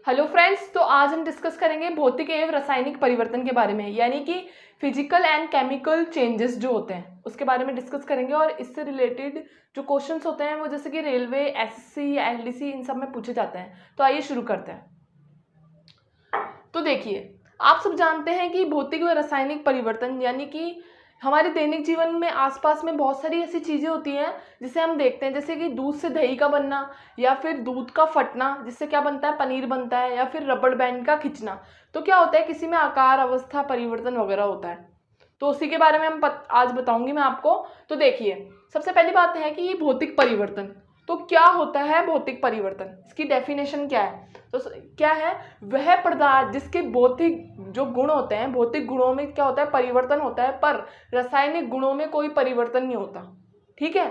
Hello friends, तो आज हम डिस्कस करेंगे भौतिक एवं रासायनिक परिवर्तन के बारे में, यानी कि फिजिकल एंड केमिकल चेंजेस जो होते हैं उसके बारे में डिस्कस करेंगे। और इससे रिलेटेड जो क्वेश्चंस होते हैं वो जैसे कि रेलवे, एसएससी या एलडीसी इन सब में पूछे जाते हैं। तो आइए शुरू करते हैं। तो देखिए, आप सब जानते हैं कि भौतिक व रासायनिक परिवर्तन यानी कि हमारे दैनिक जीवन में आसपास में बहुत सारी ऐसी चीज़ें होती हैं जिसे हम देखते हैं, जैसे कि दूध से दही का बनना, या फिर दूध का फटना जिससे क्या बनता है, पनीर बनता है, या फिर रबड़ बैंड का खिंचना। तो क्या होता है, किसी में आकार, अवस्था परिवर्तन वगैरह होता है। तो उसी के बारे में आज बताऊंगी मैं आपको। तो देखिए, सबसे पहली बात है कि ये भौतिक परिवर्तन। तो क्या होता है भौतिक परिवर्तन, इसकी डेफिनेशन क्या है? तो क्या है, वह पदार्थ जिसके भौतिक जो गुण होते हैं, भौतिक गुणों में क्या होता है, परिवर्तन होता है, पर रासायनिक गुणों में कोई परिवर्तन नहीं होता। ठीक है,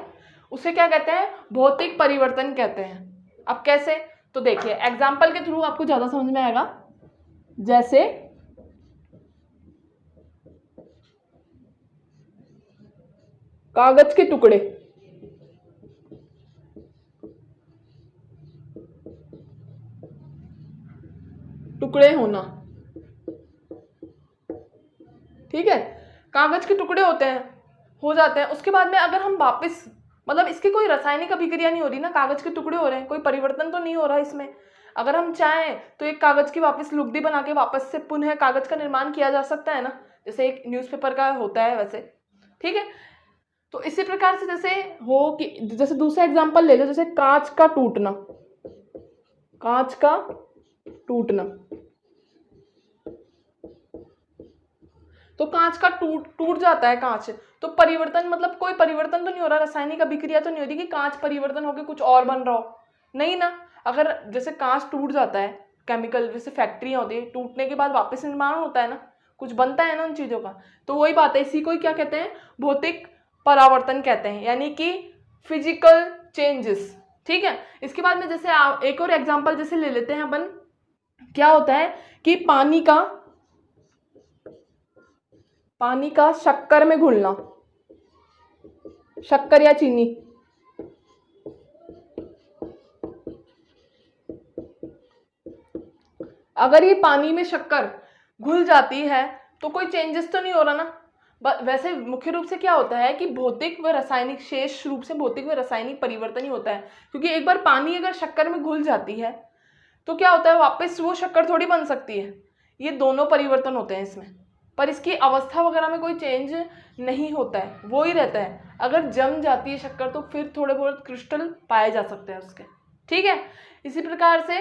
उसे क्या कहते हैं, भौतिक परिवर्तन कहते हैं। अब कैसे? तो देखिए, एग्जाम्पल के थ्रू आपको ज्यादा समझ में आएगा। जैसे कागज के टुकड़े, टुकड़े होना। ठीक है, कागज के टुकड़े होते हैं, हो जाते हैं। उसके बाद में अगर हम वापस, मतलब इसकी कोई रासायनिक अभिक्रिया नहीं हो रही ना, कागज के टुकड़े हो रहे हैं, कोई परिवर्तन तो नहीं हो रहा इसमें। अगर हम चाहें तो एक कागज की वापस लुगदी बना के वापस से पुनः कागज का निर्माण किया जा सकता है ना, जैसे एक न्यूज़पेपर का होता है वैसे। ठीक है, तो इसी प्रकार से जैसे हो कि जैसे दूसरा एग्जांपल ले लो, जैसे कांच का टूटना, कांच का टूटना। तो कांच का टूट जाता है कांच, तो परिवर्तन मतलब कोई परिवर्तन तो नहीं हो रहा, रासायनिक अभिक्रिया तो नहीं हो रही कि कांच परिवर्तन होकर कुछ और बन रहा हो, नहीं ना। अगर जैसे कांच टूट जाता है, केमिकल जैसे फैक्ट्रियां होती है, टूटने के बाद वापस निर्माण होता है ना, कुछ बनता है ना उन चीजों का। तो वही बात है, इसी को ही क्या कहते हैं, भौतिक परावर्तन कहते हैं, यानी कि फिजिकल चेंजेस। ठीक है, इसके बाद में जैसे एक और एग्जाम्पल जैसे ले लेते हैं अपन। क्या होता है कि पानी का शक्कर में घुलना, शक्कर या चीनी। अगर ये पानी में शक्कर घुल जाती है तो कोई चेंजेस तो नहीं हो रहा ना। वैसे मुख्य रूप से क्या होता है कि भौतिक व रासायनिक, शेष रूप से भौतिक व रासायनिक परिवर्तन ही होता है। क्योंकि एक बार पानी अगर शक्कर में घुल जाती है तो क्या होता है, वापस वो शक्कर थोड़ी बन सकती है। ये दोनों परिवर्तन होते हैं इसमें, पर इसकी अवस्था वगैरह में कोई चेंज नहीं होता है, वो ही रहता है। अगर जम जाती है शक्कर तो फिर थोड़े बहुत क्रिस्टल पाए जा सकते हैं उसके। ठीक है, इसी प्रकार से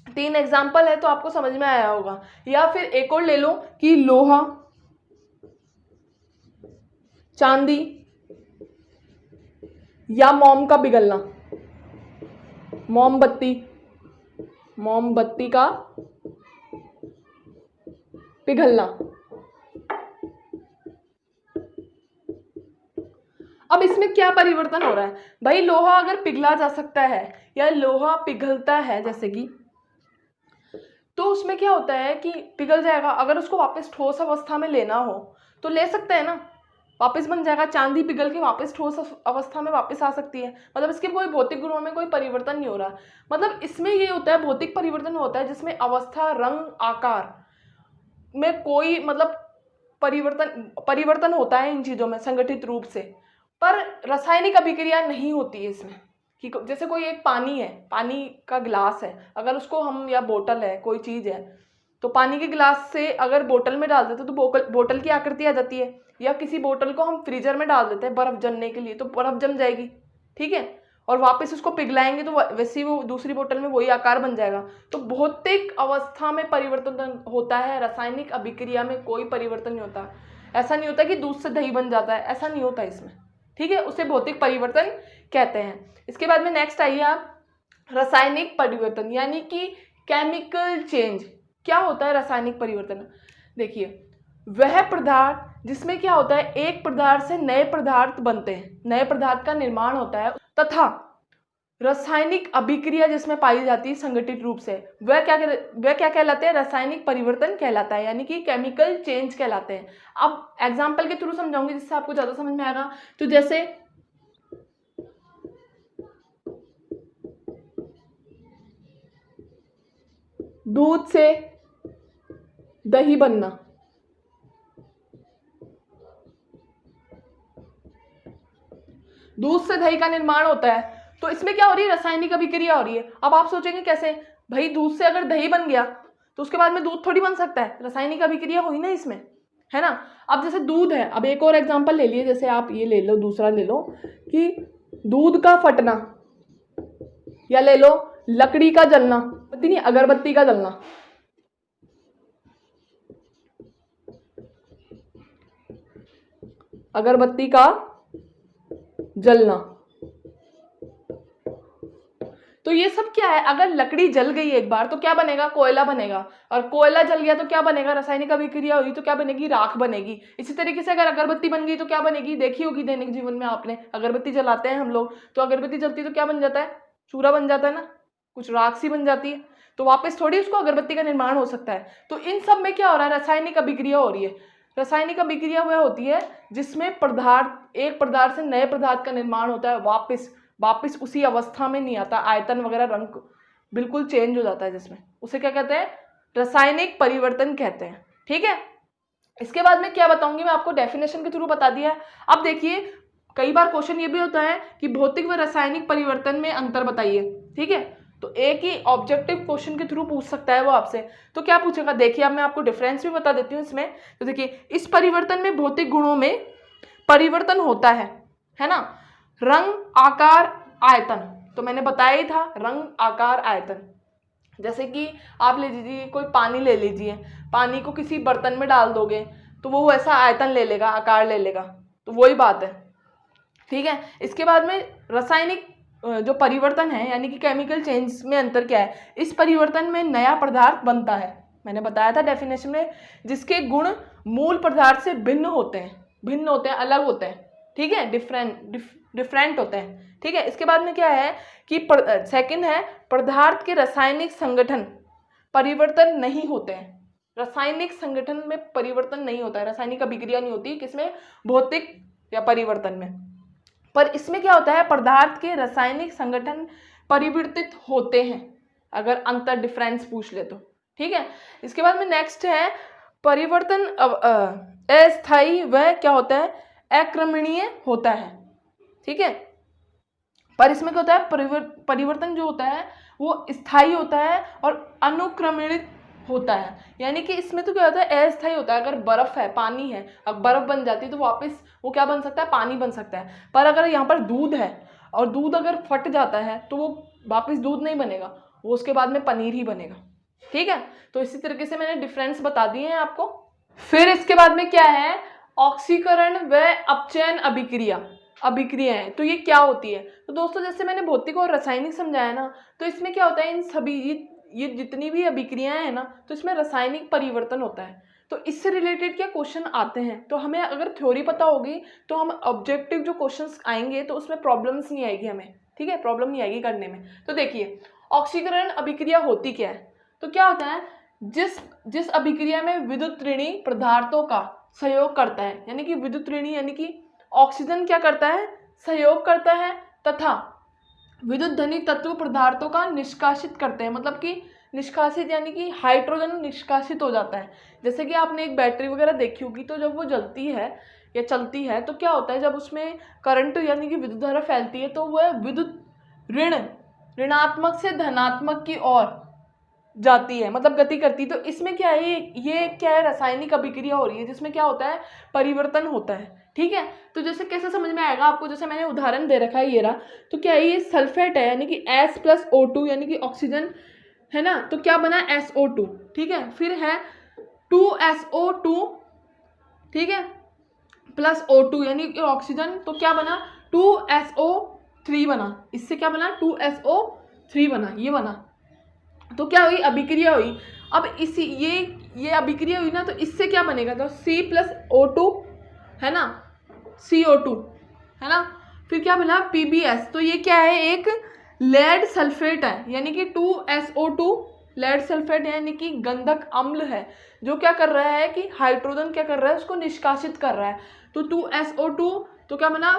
3 एग्जाम्पल है तो आपको समझ में आया होगा। या फिर एक और ले लो कि लोहा, चांदी या मोम का पिघलना, मोमबत्ती, मोमबत्ती का पिघलना। अब इसमें क्या परिवर्तन हो रहा है भाई, लोहा अगर पिघला जा सकता है या लोहा पिघलता है जैसे कि, तो उसमें क्या होता है कि पिघल जाएगा। अगर उसको वापस ठोस अवस्था में लेना हो तो ले सकते हैं ना, वापस बन जाएगा। चांदी पिघल के वापस ठोस अवस्था में वापस आ सकती है, मतलब इसके कोई भौतिक गुणों में कोई परिवर्तन नहीं हो रहा। मतलब इसमें ये होता है, भौतिक परिवर्तन होता है जिसमें अवस्था, रंग, आकार में कोई मतलब परिवर्तन होता है इन चीजों में संगठित रूप से, पर रासायनिक अभिक्रिया नहीं होती है इसमें। कि जैसे कोई एक पानी है, पानी का गिलास है, अगर उसको हम, या बोतल है, कोई चीज है, तो पानी के गिलास से अगर बोतल में डाल देते तो बोतल की आकृति आ जाती है। या किसी बोतल को हम फ्रीजर में डाल देते हैं बर्फ जमने के लिए, तो बर्फ जम जाएगी। ठीक है, और वापस उसको पिघलाएंगे तो वैसे ही वो दूसरी बोतल में वही आकार बन जाएगा। तो भौतिक अवस्था में परिवर्तन होता है, रासायनिक अभिक्रिया में कोई परिवर्तन नहीं होता। ऐसा नहीं होता कि दूध से दही बन जाता है, ऐसा नहीं होता इसमें। ठीक है, उसे भौतिक परिवर्तन कहते हैं। इसके बाद में नेक्स्ट आइए आप, रासायनिक परिवर्तन यानी कि केमिकल चेंज। क्या होता है रासायनिक परिवर्तन? देखिए, वह पदार्थ जिसमें क्या होता है, एक पदार्थ से नए पदार्थ बनते हैं, नए पदार्थ का निर्माण होता है, तथा रासायनिक अभिक्रिया जिसमें पाई जाती है संगठित रूप से, वह क्या कहलाते हैं, रासायनिक परिवर्तन कहलाता है, यानी कि केमिकल चेंज कहलाते हैं। अब एग्जाम्पल के थ्रू समझाऊंगी जिससे आपको ज्यादा समझ में आएगा। तो जैसे दूध से दही बनना, दूध से दही का निर्माण होता है। तो इसमें क्या हो रही है, रासायनिक अभिक्रिया हो रही है। अब आप सोचेंगे कैसे, भाई दूध से अगर दही बन गया तो उसके बाद में दूध थोड़ी बन सकता है, रासायनिक अभिक्रिया हुई ना इसमें, है ना। अब जैसे दूध है, अब एक और एग्जांपल ले लिए, जैसे आप ये ले लो, दूसरा ले लो कि दूध का फटना, या ले लो लकड़ी का जलना, नहीं अगरबत्ती का जलना। अगरबत्ती का जलना, तो ये सब क्या है, अगर लकड़ी जल गई एक बार तो क्या बनेगा, कोयला बनेगा, और कोयला जल गया तो क्या बनेगा, रासायनिक अभिक्रिया हुई तो क्या बनेगी, राख बनेगी। इसी तरीके से अगर अगरबत्ती बन गई तो क्या बनेगी, देखी होगी दैनिक जीवन में आपने, अगरबत्ती जलाते हैं हम लोग, तो अगरबत्ती जलती है तो क्या बन जाता है, चूरा बन जाता है ना, कुछ राख सी बन जाती है, तो वापस थोड़ी उसको अगरबत्ती का निर्माण हो सकता है। तो इन सब में क्या हो रहा है, रासायनिक अभिक्रिया हो रही है। रासायनिक अभिक्रिया वह होती है जिसमें पदार्थ, एक पदार्थ से नए पदार्थ का निर्माण होता है, वापस उसी अवस्था में नहीं आता, आयतन वगैरह रंग बिल्कुल चेंज हो जाता है, जिसमें उसे क्या कहते हैं, रासायनिक परिवर्तन कहते हैं। ठीक है, इसके बाद में क्या बताऊंगी मैं आपको, डेफिनेशन के थ्रू बता दिया है। अब देखिए कई बार क्वेश्चन ये भी होता है कि भौतिक व रासायनिक परिवर्तन में अंतर बताइए। ठीक है, तो एक ही ऑब्जेक्टिव क्वेश्चन के थ्रू पूछ सकता है वो आपसे, तो क्या पूछेगा, देखिए अब मैं आपको डिफरेंस भी बता देती हूँ इसमें। तो देखिए, इस परिवर्तन में भौतिक गुणों में परिवर्तन होता है ना, रंग, आकार, आयतन, तो मैंने बताया ही था, रंग, आकार, आयतन। जैसे कि आप ले लीजिए, कोई पानी ले लीजिए, पानी को किसी बर्तन में डाल दोगे तो वो वैसा आयतन ले लेगा, आकार ले लेगा, तो वही बात है। ठीक है, इसके बाद में रासायनिक जो परिवर्तन है, यानी कि केमिकल चेंज में अंतर क्या है, इस परिवर्तन में नया पदार्थ बनता है, मैंने बताया था डेफिनेशन में, जिसके गुण मूल पदार्थ से भिन्न होते हैं, अलग होते हैं। ठीक है, डिफरेंट होते हैं। ठीक है, इसके बाद में क्या है कि सेकंड है, पदार्थ के रासायनिक संगठन परिवर्तन नहीं होते हैं, रासायनिक संगठन में परिवर्तन नहीं होता है, रासायनिक अभिक्रिया नहीं होती, किसमें, भौतिक या परिवर्तन में। पर इसमें क्या होता है, पदार्थ के रासायनिक संगठन परिवर्तित होते हैं, अगर अंतर डिफरेंस पूछ ले तो। ठीक है, इसके बाद में नेक्स्ट है, परिवर्तन अस्थायी व क्या होता है, अक्रमणीय होता है। ठीक है, पर इसमें क्या होता है, परिवर्तन जो होता है वो स्थायी होता है और अनुक्रमणित होता है, यानी कि इसमें तो क्या होता है, अस्थायी होता है। अगर बर्फ है, पानी है, अब बर्फ बन जाती है तो वापस वो क्या बन सकता है, पानी बन सकता है। पर अगर यहाँ पर दूध है और दूध अगर फट जाता है तो वो वापस दूध नहीं बनेगा, वो उसके बाद में पनीर ही बनेगा। ठीक है, तो इसी तरीके से मैंने डिफरेंस बता दिए हैं आपको। फिर इसके बाद में क्या है, ऑक्सीकरण व अपचयन अभिक्रियाएं, तो ये क्या होती है। तो दोस्तों जैसे मैंने भौतिक और रासायनिक समझाया ना, तो इसमें क्या होता है, इन सभी ये जितनी भी अभिक्रियाएं हैं ना, तो इसमें रासायनिक परिवर्तन होता है। तो इससे रिलेटेड क्या क्वेश्चन आते हैं, तो हमें अगर थ्योरी पता होगी तो हम ऑब्जेक्टिव जो क्वेश्चंस आएंगे तो उसमें प्रॉब्लम्स नहीं आएगी हमें। ठीक है, प्रॉब्लम नहीं आएगी करने में। तो देखिए, ऑक्सीकरण अभिक्रिया होती क्या है, तो क्या होता है, जिस अभिक्रिया में विद्युत ऋणी पदार्थों का सहयोग करता है, यानी कि विद्युत ऋणी यानी कि ऑक्सीजन क्या करता है, सहयोग करता है, तथा विद्युत धनी तत्व पदार्थों का निष्कासित करते हैं, मतलब कि निष्कासित यानी कि हाइड्रोजन निष्कासित हो जाता है। जैसे कि आपने एक बैटरी वगैरह देखी होगी, तो जब वो जलती है या चलती है तो क्या होता है, जब उसमें करंट यानी कि विद्युत धारा फैलती है तो वह विद्युत ऋणात्मक से धनात्मक की ओर जाती है, मतलब गति करती है। तो इसमें क्या है, ये क्या है, रासायनिक अभिक्रिया हो रही है जिसमें क्या होता है, परिवर्तन होता है। ठीक है, तो जैसे कैसे समझ में आएगा आपको, जैसे मैंने उदाहरण दे रखा है, ये रहा, तो क्या है, ये सल्फेट है, यानी कि S+O2 यानी कि ऑक्सीजन है ना, तो क्या बना, SO2। ठीक है, फिर है 2SO2, ठीक है, प्लस O2 यानी कि ऑक्सीजन, तो क्या बना, 2SO3 बना, इससे क्या बना, 2SO3 बना, ये बना। तो क्या हुई, अभिक्रिया हुई। अब इसी ये अभिक्रिया हुई ना, तो इससे क्या बनेगा, तो C+O2 है ना, CO2 है ना, फिर क्या बना, PbS। तो ये क्या है, एक लेड सल्फेट है, यानी कि 2SO2 लेड सल्फेट यानी कि गंधक अम्ल है, जो क्या कर रहा है कि हाइड्रोजन क्या कर रहा है, उसको निष्कासित कर रहा है। तो 2SO2 तो क्या बना,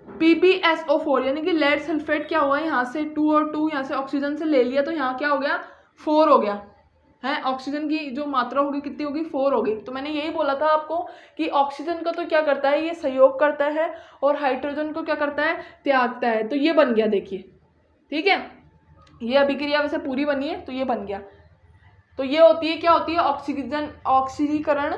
PbSO4 यानी कि लेड सल्फेट क्या हुआ, यहाँ से 2 और 2 यहाँ से ऑक्सीजन से ले लिया, तो यहाँ क्या हो गया, 4 हो गया है, ऑक्सीजन की जो मात्रा होगी कितनी होगी 4 होगी। तो मैंने यही बोला था आपको कि ऑक्सीजन का तो क्या करता है, ये सहयोग करता है और हाइड्रोजन को क्या करता है, त्यागता है। तो ये बन गया देखिए, ठीक है, ये अभिक्रिया वैसे पूरी बनी है तो ये बन गया। तो ये होती है, क्या होती है, ऑक्सीकरण।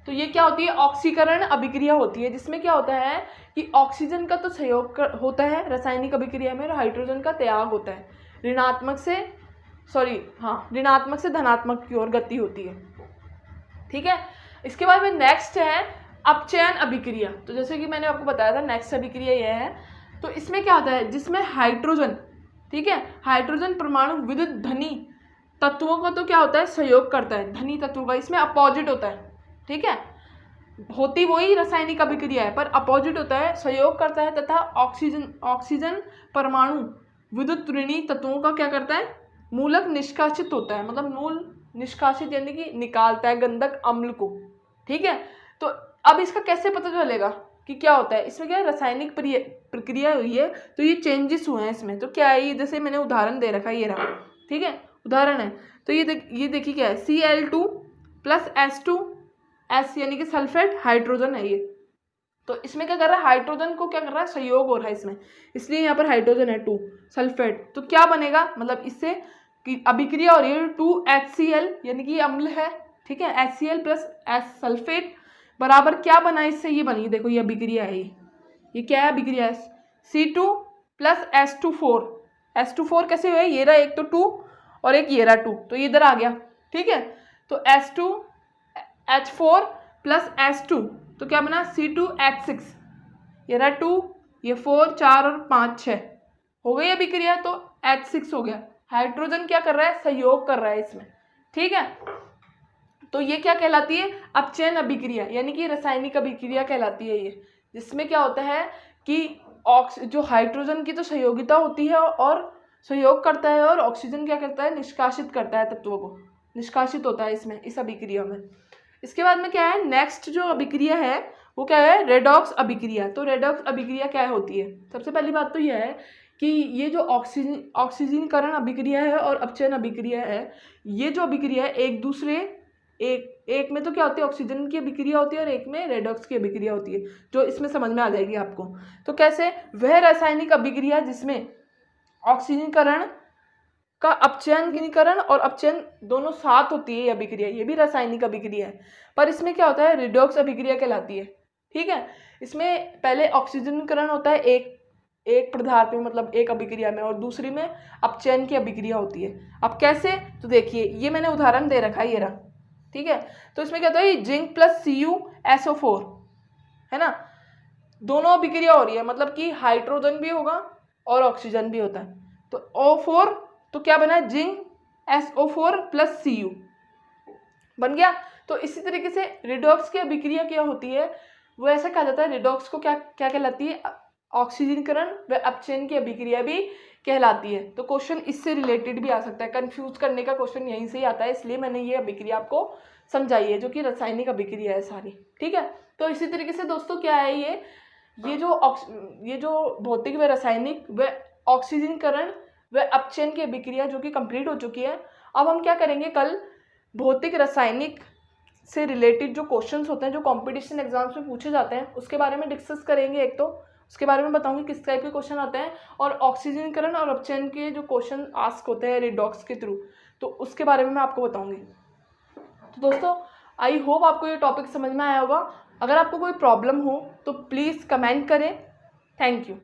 तो ये क्या होती है, ऑक्सीकरण अभिक्रिया होती है, जिसमें क्या होता है कि ऑक्सीजन का तो सहयोग होता है रासायनिक अभिक्रिया में और हाइड्रोजन का त्याग होता है। ऋणात्मक से धनात्मक की ओर गति होती है, ठीक है। इसके बाद में नेक्स्ट है अपचयन अभिक्रिया। तो जैसे कि मैंने आपको बताया था नेक्स्ट अभिक्रिया यह है। तो इसमें क्या होता है, जिसमें हाइड्रोजन, ठीक है, हाइड्रोजन परमाणु विद्युत धनी तत्वों का तो क्या होता है, सहयोग करता है, धनी तत्वों का, इसमें अपोजिट होता है, ठीक है, होती वही रासायनिक अभिक्रिया है पर अपोजिट होता है, सहयोग करता है, तथा ऑक्सीजन परमाणु विद्युत ऋणी तत्वों का क्या करता है, मूलक निष्कासित होता है, मतलब मूल निष्कासित यानी कि निकालता है गंधक अम्ल को, ठीक है। तो अब इसका कैसे पता चलेगा कि क्या होता है, इसमें क्या है, रासायनिक प्रक्रिया हुई है तो ये चेंजेस हुए हैं इसमें। तो क्या है ये, जैसे मैंने उदाहरण दे रखा है, ये रहा, ठीक है, उदाहरण है। तो ये देखिए क्या है, Cl2 + H2S यानी कि सल्फेट हाइड्रोजन है ये। तो इसमें क्या कर रहा है, हाइड्रोजन को क्या कर रहा है, सहयोग हो रहा है इसमें, इसलिए यहाँ पर हाइड्रोजन है 2 सल्फेट। तो क्या बनेगा, मतलब इससे कि अभिक्रिया हो रही है 2HCl यानी कि अम्ल है, ठीक है, HCl + S सल्फेट बराबर क्या बना इससे, ये बनी, देखो ये अभिक्रिया है, ये क्या है, अभिक्रिया है C2 + H2 S2 कैसे हुए, ये रहा एक तो 2 और एक ये रहा 2, तो ये इधर आ गया, ठीक है। तो H2H4 + S2 तो क्या बना C2H6, ये रहा 2, ये 4, 4 और 5 6 हो गई अभिक्रिया, तो H6 हो गया। हाइड्रोजन क्या कर रहा है, सहयोग कर रहा है इसमें, ठीक है। तो ये क्या कहलाती है, अपचयन अभिक्रिया यानी कि रासायनिक अभिक्रिया कहलाती है ये, जिसमें क्या होता है कि जो हाइड्रोजन की तो सहयोगिता होती है और सहयोग करता है और ऑक्सीजन क्या करता है, निष्कासित करता है, तत्वों को निष्कासित होता है इसमें, इस अभिक्रिया में। इसके बाद में क्या है, नेक्स्ट जो अभिक्रिया है वो क्या है, रेडॉक्स अभिक्रिया। तो रेडॉक्स अभिक्रिया क्या होती है, सबसे पहली बात तो यह है कि ये जो ऑक्सीजनीकरण अभिक्रिया है और अपचयन अभिक्रिया है, ये जो अभिक्रिया है एक दूसरे एक में तो क्या होती है, ऑक्सीजन की अभिक्रिया होती है और एक में रेडॉक्स की अभिक्रिया होती है, जो इसमें समझ में आ जाएगी आपको। तो कैसे, वह रासायनिक अभिक्रिया जिसमें ऑक्सीजनीकरण का अपचयनीकरण और अपचयन दोनों साथ होती है, ये अभिक्रिया, ये भी रासायनिक अभिक्रिया है, पर इसमें क्या होता है, रेडॉक्स अभिक्रिया कहलाती है, ठीक है। इसमें पहले ऑक्सीजनीकरण होता है एक पदार्थ में, मतलब एक अभिक्रिया में, और दूसरी में अपचयन की अभिक्रिया होती है। अब कैसे, तो देखिए ये मैंने उदाहरण दे रखा है, ये रहा, ठीक है। तो इसमें क्या होता है, जिंक + CuSO4 है ना, दोनों अभिक्रिया हो रही है, मतलब कि हाइड्रोजन भी होगा और ऑक्सीजन भी होता है। तो O4 तो क्या बना है, जिंक SO4 + Cu बन गया। तो इसी तरीके से रिडॉक्स की अभिक्रिया क्या होती है, वो ऐसा कहा जाता है, रिडॉक्स को क्या क्या कहलाती है, ऑक्सीजनीकरण व अपचयन की अभिक्रिया भी कहलाती है। तो क्वेश्चन इससे रिलेटेड भी आ सकता है, कंफ्यूज करने का क्वेश्चन यहीं से ही आता है, इसलिए मैंने ये अभिक्रिया आपको समझाई है, जो कि रासायनिक अभिक्रिया है सारी, ठीक है। तो इसी तरीके से दोस्तों क्या है, ये जो भौतिक व रासायनिक व ऑक्सीजनीकरण व अपचयन की अभिक्रिया जो कि कंप्लीट हो चुकी है। अब हम क्या करेंगे, कल भौतिक रासायनिक से रिलेटेड जो क्वेश्चंस होते हैं, जो कंपटीशन एग्जाम्स में पूछे जाते हैं, उसके बारे में डिस्कस करेंगे। एक तो उसके बारे में बताऊंगी किस टाइप के क्वेश्चन आते हैं, और ऑक्सीजनीकरण और अपचयन के जो क्वेश्चन आस्क होते हैं रिडॉक्स के थ्रू, तो उसके बारे में मैं आपको बताऊंगी। तो दोस्तों आई होप आपको ये टॉपिक समझ में आया होगा। अगर आपको कोई प्रॉब्लम हो तो प्लीज़ कमेंट करें। Thank you.